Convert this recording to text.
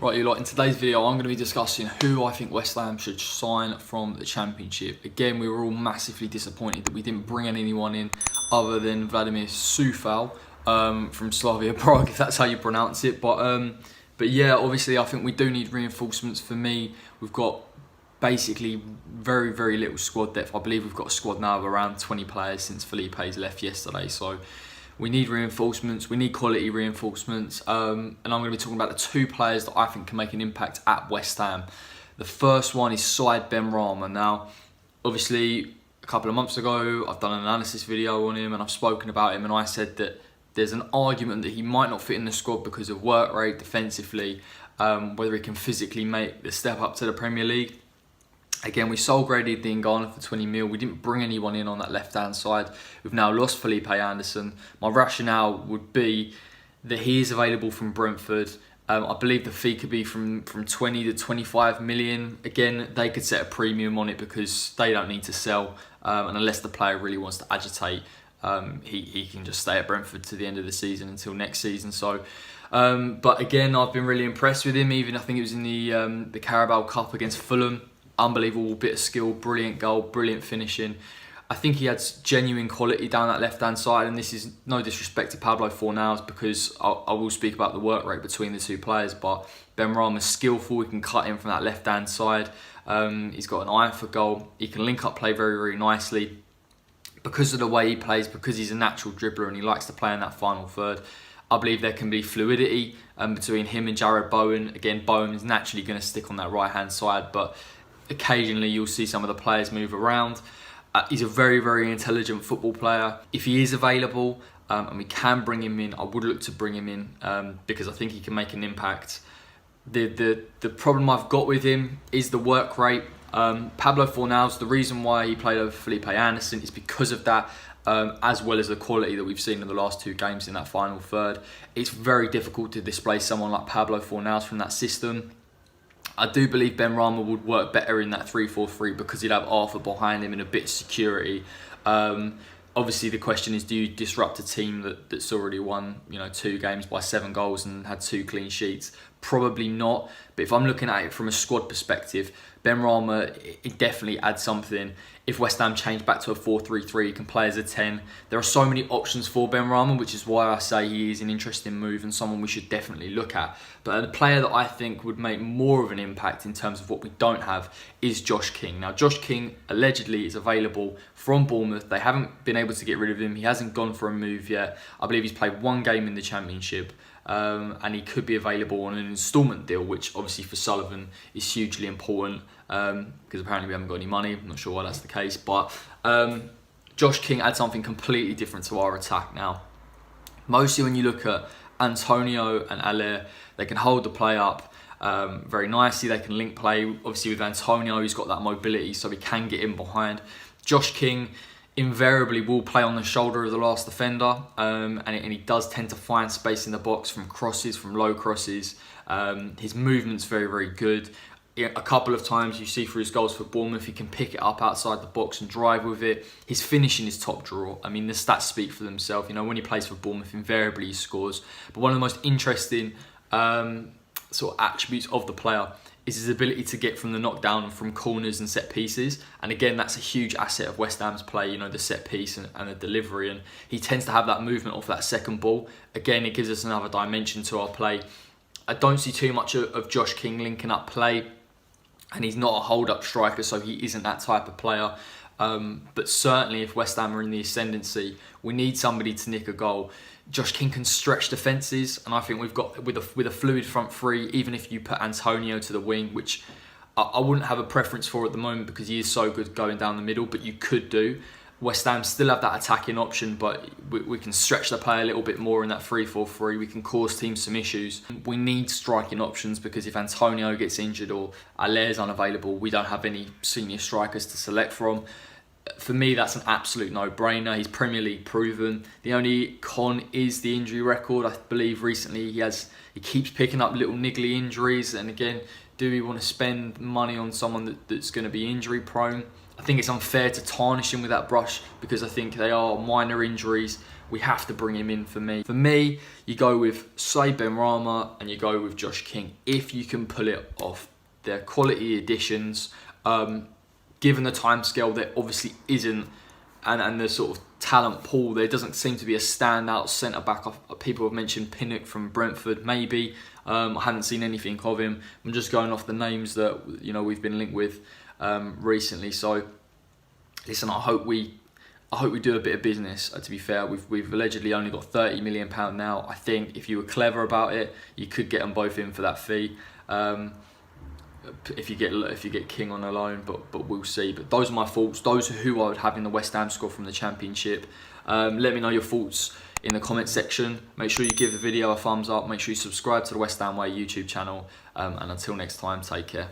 Right, you lot, in today's video I'm going to be discussing who I think West Ham should sign from the Championship. Again, we were all massively disappointed that we didn't bring anyone in other than Vladimir Sufal from Slavia Prague, if that's how you pronounce it. But yeah, obviously I think we do need reinforcements. For me, we've got basically very, very little squad depth. I believe we've got a squad now of around 20 players since Felipe's left yesterday. So we need reinforcements, we need quality reinforcements, and I'm going to be talking about the two players that I think can make an impact at West Ham. The first one is Said Benrahma. Now, obviously, a couple of months ago, I've done an analysis video on him and I've spoken about him, and I said that there's an argument that he might not fit in the squad because of work rate defensively, whether he can physically make the step up to the Premier League. Again, we sold Grady Diangana for 20 mil. We didn't bring anyone in on that left-hand side. We've now lost Felipe Anderson. My rationale would be that he is available from Brentford. I believe the fee could be from 20 to 25 million. Again, they could set a premium on it because they don't need to sell. And unless the player really wants to agitate, he can just stay at Brentford to the end of the season until next season. So, but again, I've been really impressed with him. Even I think it was in the Carabao Cup against Fulham. Unbelievable bit of skill, brilliant goal, brilliant finishing. I think he has genuine quality down that left-hand side, and this is no disrespect to Pablo Fornals because I will speak about the work rate between the two players, but Benrahma's skillful, he can cut in from that left-hand side. He's got an eye for goal. He can link up play very, very nicely. Because of the way he plays, because he's a natural dribbler and he likes to play in that final third, I believe there can be fluidity between him and Jared Bowen. Again, Bowen is naturally going to stick on that right-hand side, but occasionally you'll see some of the players move around. He's a very, very intelligent football player. If he is available and we can bring him in, I would look to bring him in because I think he can make an impact. The problem I've got with him is the work rate. Pablo Fornals, the reason why he played over Felipe Anderson is because of that, as well as the quality that we've seen in the last two games in that final third. It's very difficult to displace someone like Pablo Fornals from that system. I do believe Benrahma would work better in that 3-4-3 because he'd have Arthur behind him and a bit of security. Obviously, the question is, do you disrupt a team that's already won, 2 games by 7 goals and had 2 clean sheets? Probably not. But if I'm looking at it from a squad perspective, Benrahma, it definitely adds something. If West Ham change back to a 4-3-3, he can play as a 10. There are so many options for Benrahma, which is why I say he is an interesting move and someone we should definitely look at. But a player that I think would make more of an impact in terms of what we don't have is Josh King. Now, Josh King allegedly is available from Bournemouth. They haven't been able to get rid of him. He hasn't gone for a move yet. I believe he's played 1 game in the Championship. And he could be available on an instalment deal, which obviously for Sullivan is hugely important because apparently we haven't got any money. I'm not sure why that's the case, but Josh King adds something completely different to our attack now. Mostly when you look at Antonio and Aller, they can hold the play up very nicely. They can link play. Obviously with Antonio, he's got that mobility, so he can get in behind. Josh King invariably will play on the shoulder of the last defender, and he does tend to find space in the box from crosses, from low crosses. His movement's very, very good. A couple of times you see through his goals for Bournemouth, he can pick it up outside the box and drive with it. His finishing is top drawer. I mean, the stats speak for themselves. When he plays for Bournemouth, invariably he scores. But one of the most interesting sort of attributes of the player is his ability to get from the knockdown from corners and set pieces. And again, that's a huge asset of West Ham's play, the set piece and the delivery. And he tends to have that movement off that second ball. Again, it gives us another dimension to our play. I don't see too much of Josh King linking up play. And he's not a hold-up striker, so he isn't that type of player. But certainly if West Ham are in the ascendancy, we need somebody to nick a goal. Josh King can stretch defences, and I think we've got, with a fluid front three, even if you put Antonio to the wing, which I wouldn't have a preference for at the moment because he is so good going down the middle, but you could do. West Ham still have that attacking option, but we can stretch the play a little bit more in that 3-4-3. We can cause teams some issues. We need striking options because if Antonio gets injured or Aller's unavailable, we don't have any senior strikers to select from. For me, that's an absolute no-brainer. He's Premier League proven. The only con is the injury record. I believe recently he keeps picking up little niggly injuries, and again, do we want to spend money on someone that's going to be injury prone? I think it's unfair to tarnish him with that brush because I think they are minor injuries. We have to bring him in for me. For me, you go with Said Benrahma and you go with Josh King if you can pull it off. They're quality additions. Given the timescale, there obviously isn't, and the sort of talent pool, there doesn't seem to be a standout centre back. People have mentioned Pinnock from Brentford, maybe. I haven't seen anything of him. I'm just going off the names that we've been linked with recently. So, listen, I hope we do a bit of business. To be fair, we've allegedly only got £30 million now. I think if you were clever about it, you could get them both in for that fee. If you get King on a loan, but we'll see. But those are my thoughts. Those are who I would have in the West Ham squad from the Championship. Let me know your thoughts in the comment section. Make sure you give the video a thumbs up. Make sure you subscribe to the West Ham Way YouTube channel. And until next time, take care.